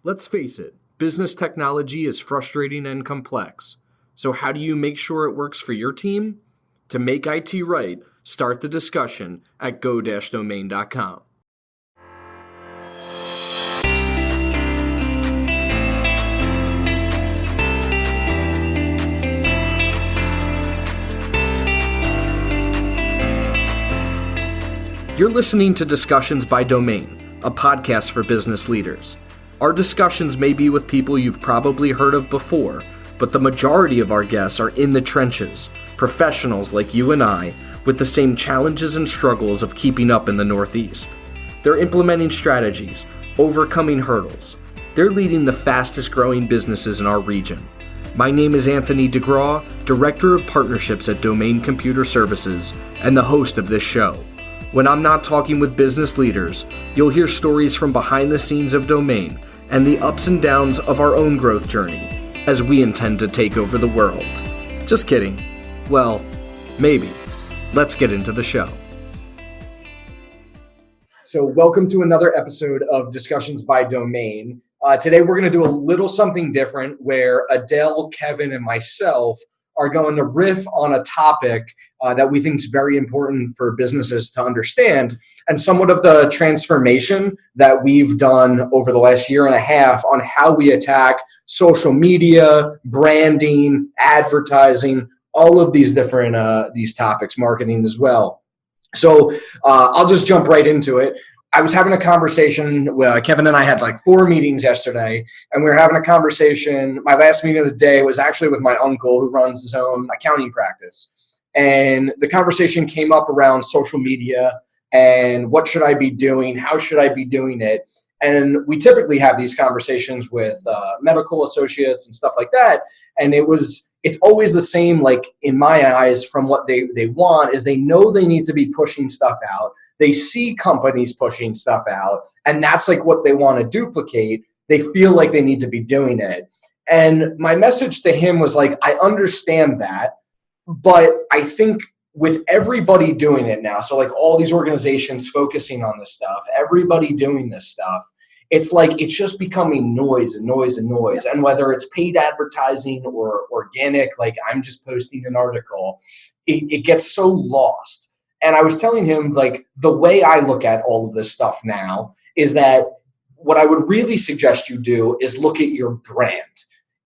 Let's face it, business technology is frustrating and complex. So how do you make sure it works for your team? To make IT right, start the discussion at go-domain.com. You're listening to Discussions by Domain, a podcast for business leaders. Our discussions may be with people you've probably heard of before, but the majority of our guests are in the trenches, professionals like you and I, with the same challenges and struggles of keeping up in the Northeast. They're implementing strategies, overcoming hurdles. They're leading the fastest growing businesses in our region. My name is Anthony DeGraw, Director of Partnerships at Domain Computer Services, and the host of this show. When I'm not talking with business leaders, you'll hear stories from behind the scenes of Domain and the ups and downs of our own growth journey, as we intend to take over the world. Just kidding. Well, maybe. Let's get into the show. So welcome to another episode of Discussions by Domain. Today we're going to do a little something different where Adel, Kevin, and myself are going to riff on a topic that we think is very important for businesses to understand, and somewhat of the transformation that we've done over the last year and a half on how we attack social media, branding, advertising, all of these different these topics, marketing as well. So I'll just jump right into it. I was having a conversation, Kevin and I had like 4 meetings yesterday, and we were having a conversation. My last meeting of the day was actually with my uncle who runs his own accounting practice. And the conversation came up around social media and what should I be doing? How should I be doing it? And we typically have these conversations with medical associates and stuff like that. And it's always the same, like in my eyes, from what they want is they know they need to be pushing stuff out. They see companies pushing stuff out, and that's like what they want to duplicate. They feel like they need to be doing it. And my message to him was like, I understand that, but I think with everybody doing it now, so like all these organizations focusing on this stuff, everybody doing this stuff, it's like it's just becoming noise and noise and noise. And whether it's paid advertising or organic, like I'm just posting an article, it gets so lost. And I was telling him, like, the way I look at all of this stuff now is that what I would really suggest you do is look at your brand.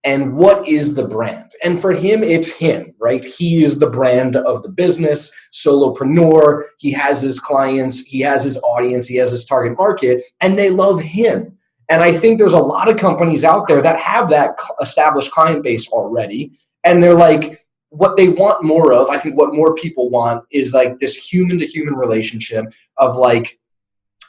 And what is the brand? And for him, it's him, right? He is the brand of the business, solopreneur. He has his clients, he has his audience, he has his target market, and they love him. And I think there's a lot of companies out there that have that established client base already. And they're like, what they want more of, I think what more people want is like this human to human relationship of like,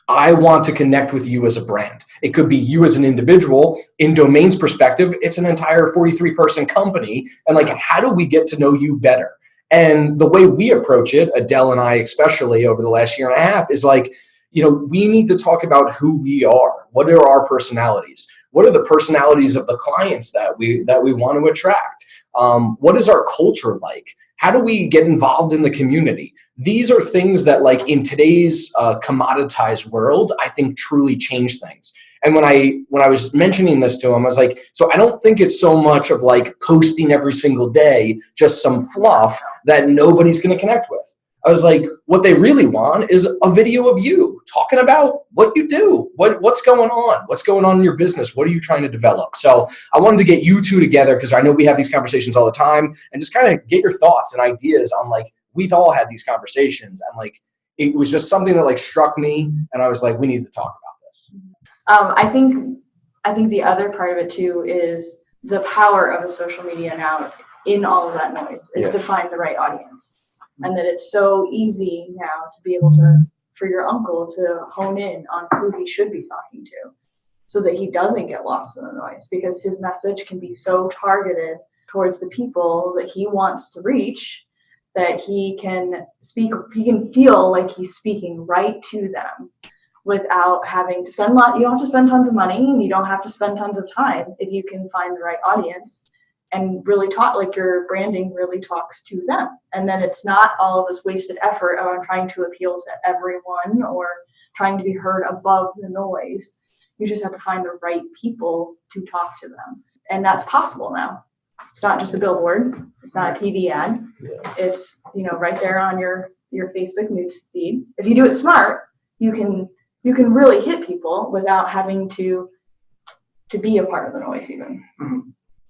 I want to connect with you as a brand. It could be you as an individual. In Domain's perspective, it's an entire 43-person company. And like, how do we get to know you better? And the way we approach it, Adele and I especially over the last year and a half, is like, you know, we need to talk about who we are. What are our personalities? What are the personalities of the clients that we want to attract? What is our culture like? How do we get involved in the community? These are things that, like, in today's commoditized world, I think truly change things. And when I was mentioning this to him, I was like, so I don't think it's so much of like posting every single day, just some fluff that nobody's going to connect with. I was like, what they really want is a video of you talking about what you do, what's going on in your business, what are you trying to develop? So I wanted to get you two together because I know we have these conversations all the time, and just kind of get your thoughts and ideas on like, we've all had these conversations, and like, it was just something that like struck me, and I was like, we need to talk about this. I think the other part of it too is the power of the social media now in all of that noise is to find the right audience. And that it's so easy now to be able to, for your uncle to hone in on who he should be talking to so that he doesn't get lost in the noise, because his message can be so targeted towards the people that he wants to reach that he can feel like he's speaking right to them without having to spend you don't have to spend tons of money, and you don't have to spend tons of time if you can find the right audience and really talk, like your branding really talks to them. And then it's not all of this wasted effort of trying to appeal to everyone or trying to be heard above the noise. You just have to find the right people to talk to them. And that's possible now. It's not just a billboard. It's not a TV ad. Yeah. It's, right there on your Facebook news feed. If you do it smart, you can really hit people without having to be a part of the noise even. Mm-hmm.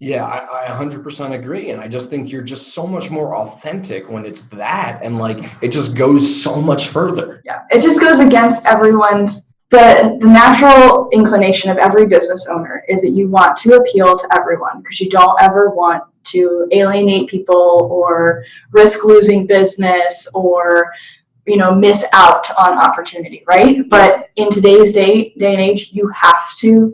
Yeah, I 100% agree. And I just think you're just so much more authentic when it's that. And like, it just goes so much further. Yeah, it just goes against everyone's, the natural inclination of every business owner is that you want to appeal to everyone because you don't ever want to alienate people or risk losing business or, miss out on opportunity, right? But in today's day and age, you have to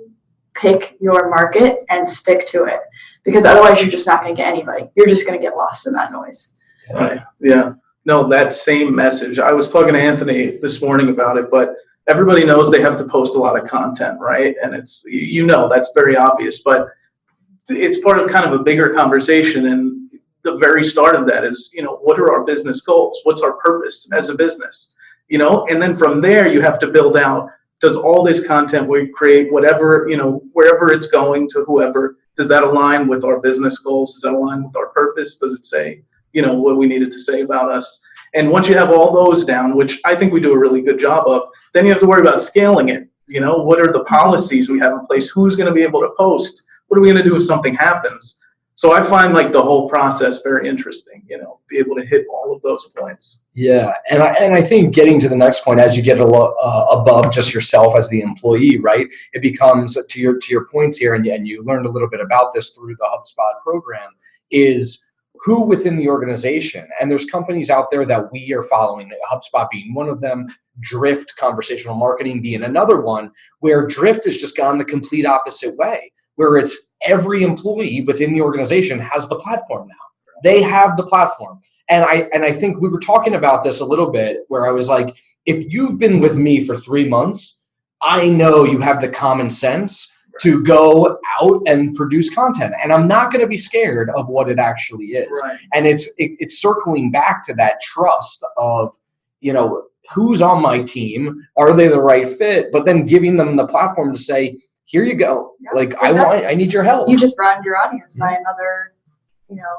pick your market and stick to it because otherwise you're just not going to get anybody. You're just going to get lost in that noise. Right. Yeah. No, that same message. I was talking to Anthony this morning about it, but everybody knows they have to post a lot of content, right? And it's, that's very obvious, but it's part of kind of a bigger conversation. And the very start of that is, what are our business goals? What's our purpose as a business? And then from there, you have to build out, does all this content we create, whatever, wherever it's going to whoever, does that align with our business goals? Does that align with our purpose? Does it say, what we needed to say about us? And once you have all those down, which I think we do a really good job of, then you have to worry about scaling it. What are the policies we have in place? Who's going to be able to post? What are we going to do if something happens? So I find like the whole process very interesting, be able to hit all of those points. Yeah. And I think getting to the next point, as you get above just yourself as the employee, right, it becomes to your points here. And you learned a little bit about this through the HubSpot program is who within the organization. And there's companies out there that we are following, HubSpot being one of them, Drift Conversational Marketing being another one, where Drift has just gone the complete opposite way, where it's every employee within the organization has the platform now. They have the platform. And I think we were talking about this a little bit where I was like, if you've been with me for 3 months, I know you have the common sense to go out and produce content. And I'm not going to be scared of what it actually is. Right. And it's circling back to that trust of, who's on my team? Are they the right fit? But then giving them the platform to say, here you go. Yeah, I need your help. You just broadened your audience by another,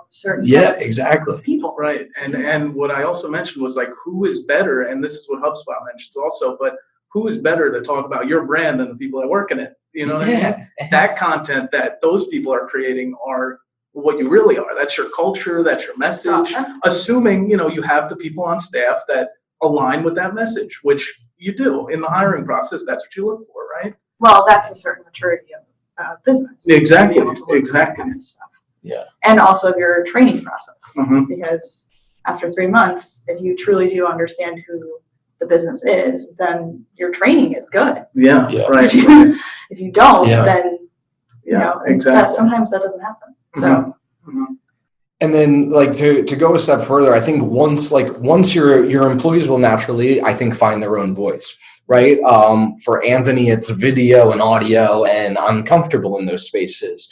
certain set of exactly. people. Right. And what I also mentioned was like, who is better? And this is what HubSpot mentions also, but who is better to talk about your brand than the people that work in it? You know what I mean? That content that those people are creating are what you really are. That's your culture. That's your message. Assuming, you have the people on staff that align with that message, which you do in the hiring process. That's what you look for, right? Well, that's a certain maturity of business. Exactly. To be able to look for that Exactly. kind of stuff. Yeah. And also your training process, Mhm. because after 3 months, if you truly do understand who the business is, then your training is good. Yeah. Yeah. Right. If you don't, Yeah. then exactly. sometimes that doesn't happen. Mhm. So And then to go a step further, I think once your employees will naturally, I think, find their own voice, right? For Anthony, it's video and audio, and I'm comfortable in those spaces.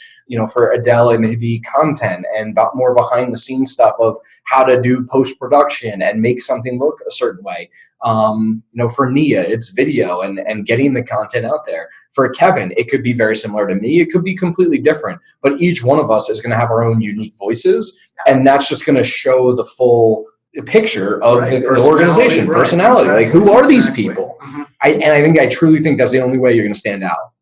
For Adel, it may be content and more behind the scenes stuff of how to do post-production and make something look a certain way. For Nia, it's video and getting the content out there. For Kevin, it could be very similar to me. It could be completely different, but each one of us is going to have our own unique voices, and that's just going to show the full picture of the organization, personality. Like, who are these people? Mhm. I truly think that's the only way you're going to stand out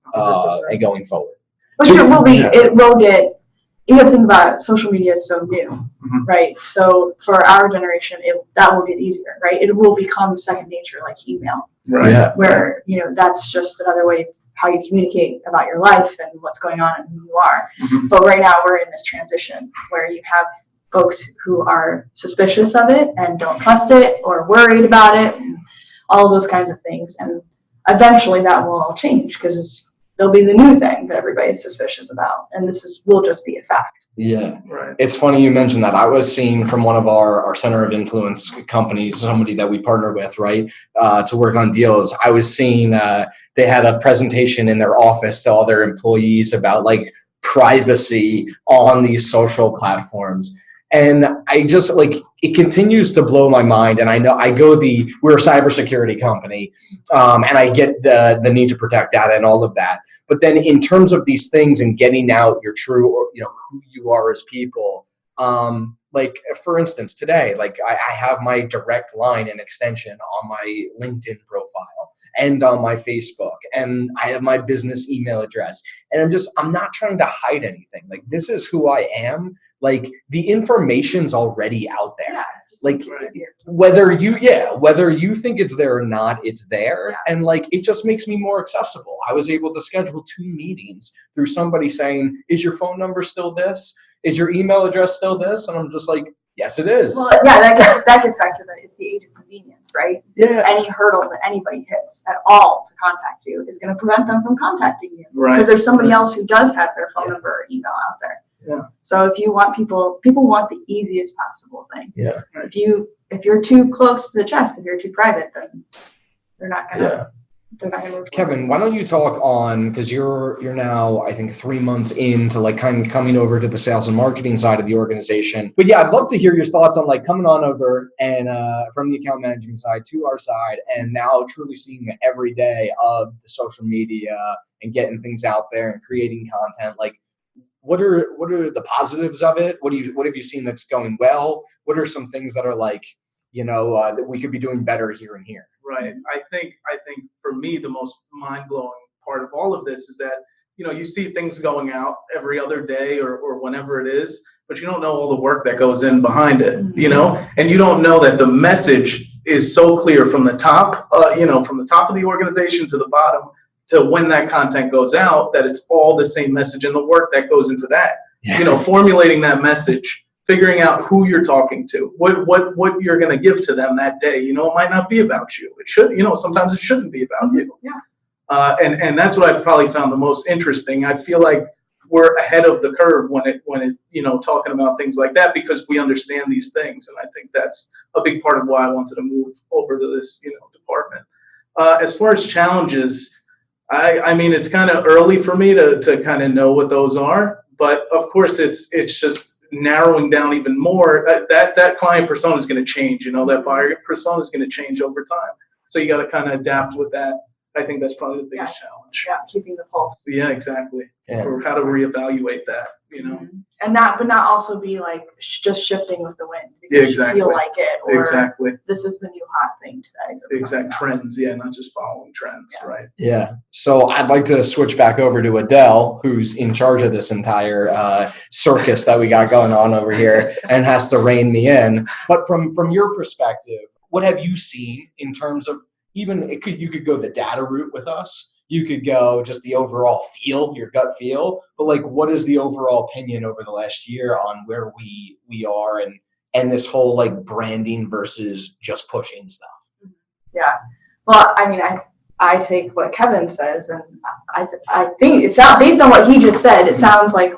and going forward. Which So- it will be. Yeah. It will get. You have to think about it, social media is so new, Mhm. right? So for our generation, that will get easier, right? It will become second nature, like email, Right. Yeah. where that's just another way how you communicate about your life and what's going on and who you are. Mhm. But right now we're in this transition where you have folks who are suspicious of it and don't trust it or worried about it, and all of those kinds of things. And eventually that will all change because there'll be the new thing that everybody's suspicious about, and will just be a fact. Yeah. Right. It's funny you mentioned that. I was seeing from one of our center of influence companies, somebody that we partner with, right, to work on deals. I was seeing they had a presentation in their office to all their employees about privacy on these social platforms. And I just it continues to blow my mind. And I know we're a cybersecurity company, and I get the need to protect data and all of that. But then in terms of these things and getting out your true, or who you are as people, like for instance, today, like I have my direct line and extension on my LinkedIn profile and on my Facebook, and I have my business email address. And I'm not trying to hide anything. Like, this is who I am. Like, the information's already out there. Yeah, it's just Like, makes it easier. whether you think it's there or not, it's there. Yeah. And like, it just makes me more accessible. I was able to schedule 2 meetings through somebody saying, is your phone number still this? Is your email address still this? And I'm just like, yes, it is. Well, yeah, that gets back to it's the age of convenience, right? Yeah. Any hurdle that anybody hits at all to contact you is going to prevent them from contacting you, Right. because there's somebody else who does have their phone number or email out there. Yeah. So if you want people want the easiest possible thing. Yeah. If you're too close to the chest, if you're too private, then they're not gonna. Yeah. They're not gonna move Kevin, why don't you talk on, because you're now, I think, 3 months into like kind of coming over to the sales and marketing side of the organization. But yeah, I'd love to hear your thoughts on like coming on over and from the account management side to our side, and now truly seeing the everyday of the social media and getting things out there and creating content. Like, what are the positives of it? What have you seen that's going well? What are some things that are like, that we could be doing better here and here? Right. I think for me, the most mind-blowing part of all of this is that, you see things going out every other day or whenever it is, but you don't know all the work that goes in behind it, and you don't know that the message is so clear from the top, from the top of the organization to the bottom, to when that content goes out, that it's all the same message, and the work that goes into that, formulating that message, figuring out who you're talking to, what you're going to give to them that day. It might not be about you. It should, sometimes it shouldn't be about you. Yeah. And that's what I've probably found the most interesting. I feel like we're ahead of the curve when it talking about things like that, because we understand these things. And I think that's a big part of why I wanted to move over to this, department. As far as challenges, I mean, it's kind of early for me to kind of know what those are, but of course it's just narrowing down even more. That client persona is going to change, that buyer persona is going to change over time. So you got to kind of adapt with that. I think that's probably the biggest challenge. Yeah, keeping the pulse. Yeah, exactly. Yeah. Or how to reevaluate that, Mm-hmm. And not also be like just shifting with the wind because Yeah, exactly. you feel like it, or exactly. this is the new hot thing today. Exact trends, not just following trends, right? Yeah. So I'd like to switch back over to Adel, who's in charge of this entire circus that we got going on over here and has to rein me in. But from your perspective, what have you seen in terms of you could go the data route with us. You could go just the overall feel, your gut feel, but like, what is the overall opinion over the last year on where we are and this whole like branding versus just pushing stuff? Yeah. Well, I mean, I take what Kevin says, and I think it's not based on what he just said. It sounds like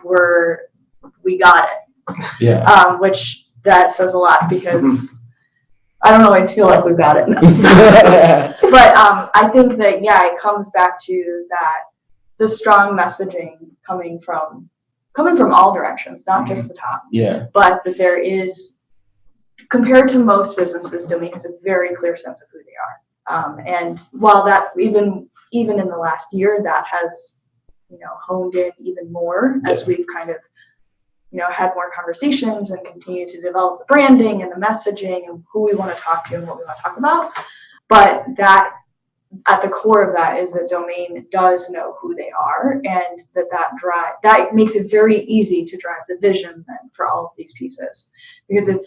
we got it. Yeah. Which that says a lot, because I don't always feel like we've got it. But I think that, it comes back to that, the strong messaging coming from all directions, not just the top. Yeah. But that there is, compared to most businesses, Domain has a very clear sense of who they are. And while that even in the last year, that has, honed in even more as we've kind of, had more conversations and continue to develop the branding and the messaging and who we want to talk to and what we want to talk about. But that at the core of that is that Domain does know who they are, and that makes it very easy to drive the vision then for all of these pieces. Because if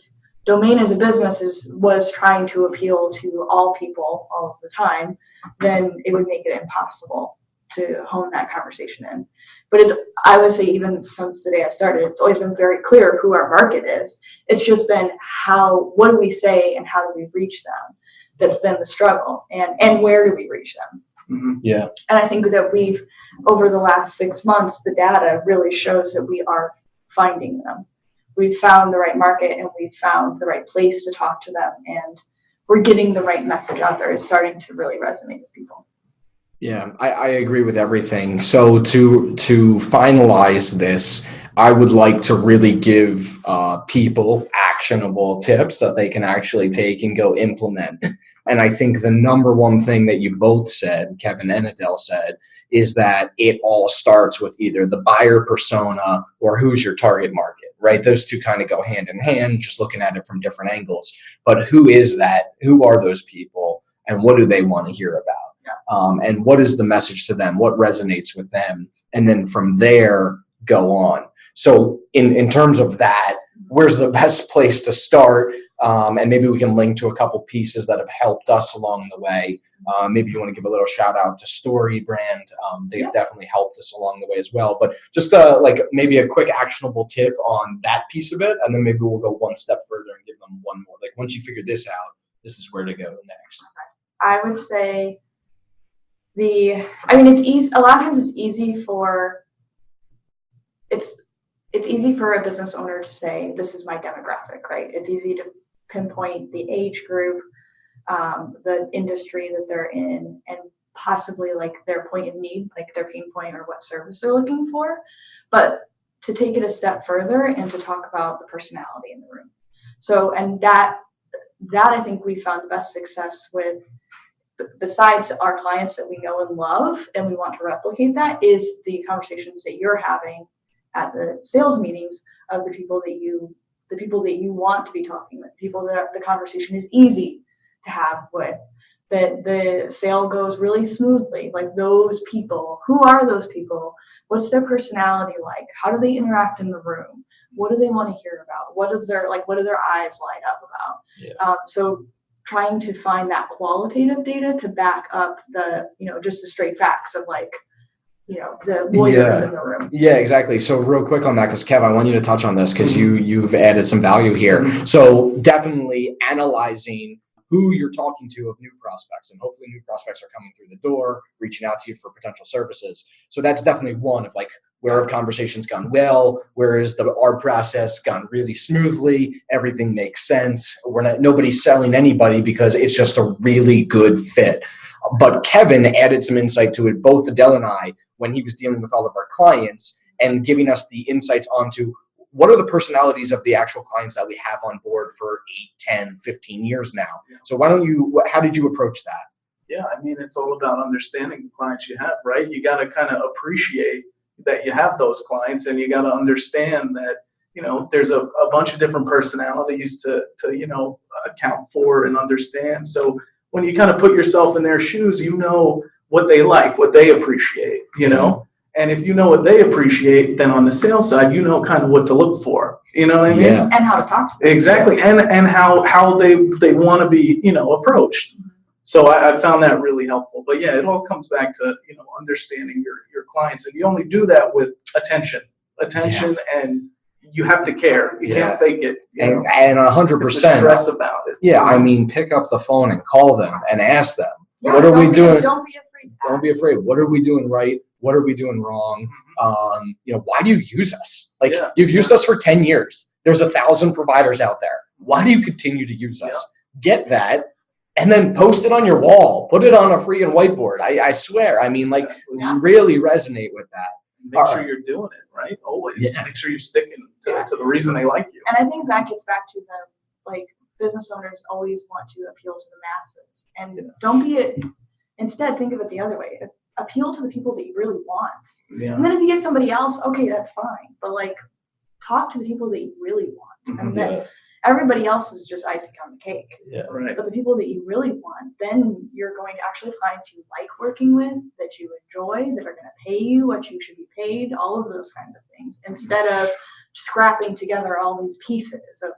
Domain as a business was trying to appeal to all people all of the time, then it would make it impossible to hone that conversation in. But I would say, even since the day I started, it's always been very clear who our market is. It's just been what do we say and how do we reach them? That's been the struggle, and where do we reach them? Mm-hmm. Yeah. And I think that over the last 6 months, the data really shows that we are finding them. We've found the right market, and we've found the right place to talk to them, and we're getting the right message out there. It's starting to really resonate with people. Yeah, I agree with everything. So to finalize this, I would like to really give people actionable tips that they can actually take and go implement. And I think the number one thing that you both said, Kevin and Adel said, is that it all starts with either the buyer persona or who's your target market, right? Those two kind of go hand in hand, just looking at it from different angles. But who is that? Who are those people? And what do they want to hear about? And what is the message to them? What resonates with them? And then from there, go on. So in terms of that, where's the best place to start? And maybe we can link to a couple pieces that have helped us along the way. Maybe you want to give a little shout out to Story Brand. They've definitely helped us along the way as well. But just like maybe a quick actionable tip on that piece of it. And then maybe we'll go one step further and give them one more. Like once you figure this out, this is where to go next. I would say it's easy. A lot of times it's easy for a business owner to say, this is my demographic, right? It's easy to pinpoint the age group, the industry that they're in, and possibly like their point of need, like their pain point or what service they're looking for. But to take it a step further and to talk about the personality in the room. So, and that I think we found the best success with, besides our clients that we know and love, and we want to replicate that, is the conversations that you're having at the sales meetings of the people that you want to be talking with, people that the conversation is easy to have with, that the sale goes really smoothly. Like those people, who are those people? What's their personality like? How do they interact in the room? What do they want to hear about? What do their eyes light up about? Yeah. So trying to find that qualitative data to back up the, just the straight facts of like, the lawyers in the room. Yeah, exactly. So real quick on that, because Kev, I want you to touch on this because you've added some value here. So definitely analyzing who you're talking to of new prospects, and hopefully new prospects are coming through the door, reaching out to you for potential services. So that's definitely one of like, where have conversations gone well? Where is our process gone really smoothly? Everything makes sense. Nobody's selling anybody because it's just a really good fit. But Kevin added some insight to it, both Adel and I, when he was dealing with all of our clients and giving us the insights onto what are the personalities of the actual clients that we have on board for 8, 10, 15 years now. So how did you approach that? Yeah, I mean, it's all about understanding the clients you have, right? You got to kind of appreciate that you have those clients, and you got to understand that, there's a bunch of different personalities to account for and understand. So when you kind of put yourself in their shoes, what they like, what they appreciate, and if you know what they appreciate, then on the sales side, kind of what to look for, you know what I mean? Yeah. And how to talk to them. Exactly. And how they want to be, approached. So I found that really helpful. But yeah, it all comes back to, understanding your clients. And you only do that with attention, and you have to care. You can't fake it. And 100%. Stress about it. Yeah. I mean, pick up the phone and call them and ask them, Yeah, what are we doing? Don't be afraid. Don't be afraid. What are we doing right? What are we doing wrong? Why do you use us? You've used us for 10 years. There's 1,000 providers out there. Why do you continue to use us? Get that and then post it on your wall. Put it on a freaking whiteboard. I swear. I mean, you really resonate with that. Make sure you're doing it, right? Always. Yeah. Make sure you're sticking to the reason they like you. And I think that gets back to business owners always want to appeal to the masses. And don't be it. Instead, think of it the other way. Appeal to the people that you really want. Yeah. And then if you get somebody else, okay, that's fine. But talk to the people that you really want. And then everybody else is just icing on the cake. Yeah, right. But the people that you really want, then you're going to actually have clients you like working with, that you enjoy, that are going to pay you what you should be paid, all of those kinds of things, instead of scrapping together all these pieces of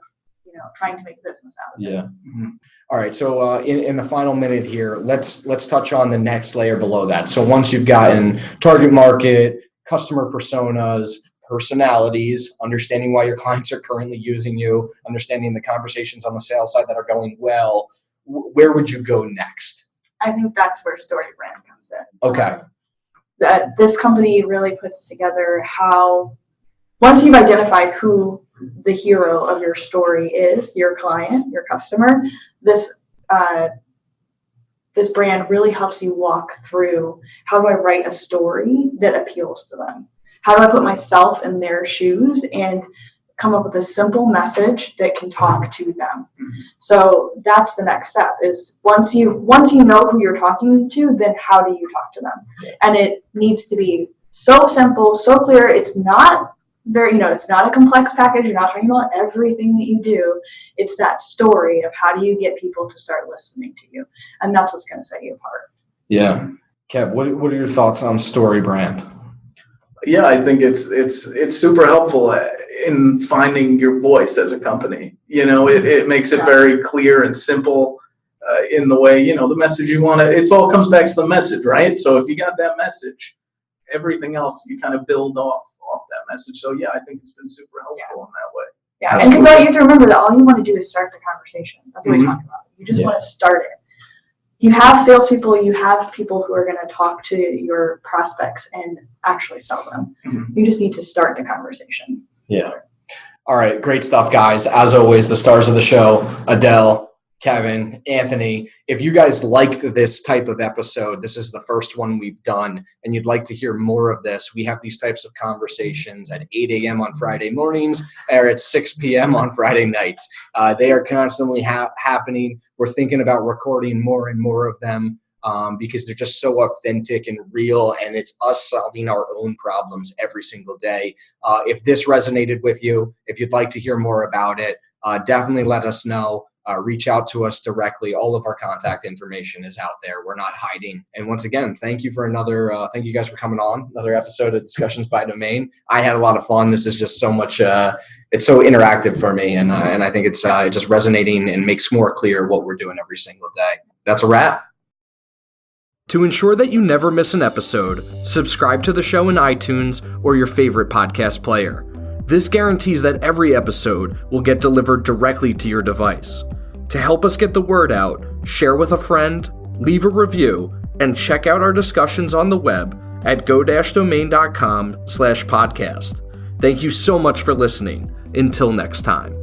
trying to make business out of it. Yeah. Mm-hmm. All right. So in the final minute here, let's touch on the next layer below that. So once you've gotten target market, customer personas, personalities, understanding why your clients are currently using you, understanding the conversations on the sales side that are going well, where would you go next? I think that's where Story Brand comes in. Okay. That this company really puts together how, once you've identified who the hero of your story is, your client, your customer, this brand really helps you walk through, how do I write a story that appeals to them? How do I put myself in their shoes and come up with a simple message that can talk to them. So that's the next step, is once you know who you're talking to, then how do you talk to them? And it needs to be so simple, so clear. It's not very, it's not a complex package. You're not talking about everything that you do. It's that story of how do you get people to start listening to you? And that's what's going to set you apart. Yeah. Kev, what are your thoughts on story brand? Yeah, I think it's super helpful in finding your voice as a company. It makes it very clear and simple in the way, the message you want to, it all comes back to the message, right? So if you got that message, everything else you kind of build off that message. So yeah, I think it's been super helpful in that way. Yeah, and because you have to remember that all you want to do is start the conversation. That's what we talked about. You just want to start it. You have salespeople, you have people who are going to talk to your prospects and actually sell them. You just need to start the conversation. Yeah. All right. Great stuff, guys. As always, the stars of the show, Adel, Kevin, Anthony. If you guys liked this type of episode, this is the first one we've done, and you'd like to hear more of this, we have these types of conversations at 8 a.m. on Friday mornings or at 6 p.m. on Friday nights. They are constantly happening. We're thinking about recording more and more of them because they're just so authentic and real, and it's us solving our own problems every single day. If this resonated with you, if you'd like to hear more about it, definitely let us know. Reach out to us directly. All of our contact information is out there. We're not hiding. And once again, thank you guys for coming on another episode of Discussions by Domain. I had a lot of fun. This is just so much, it's so interactive for me. And I think it's just resonating and makes more clear what we're doing every single day. That's a wrap. To ensure that you never miss an episode, subscribe to the show in iTunes or your favorite podcast player. This guarantees that every episode will get delivered directly to your device. To help us get the word out, share with a friend, leave a review, and check out our discussions on the web at go-domain.com/podcast. Thank you so much for listening. Until next time.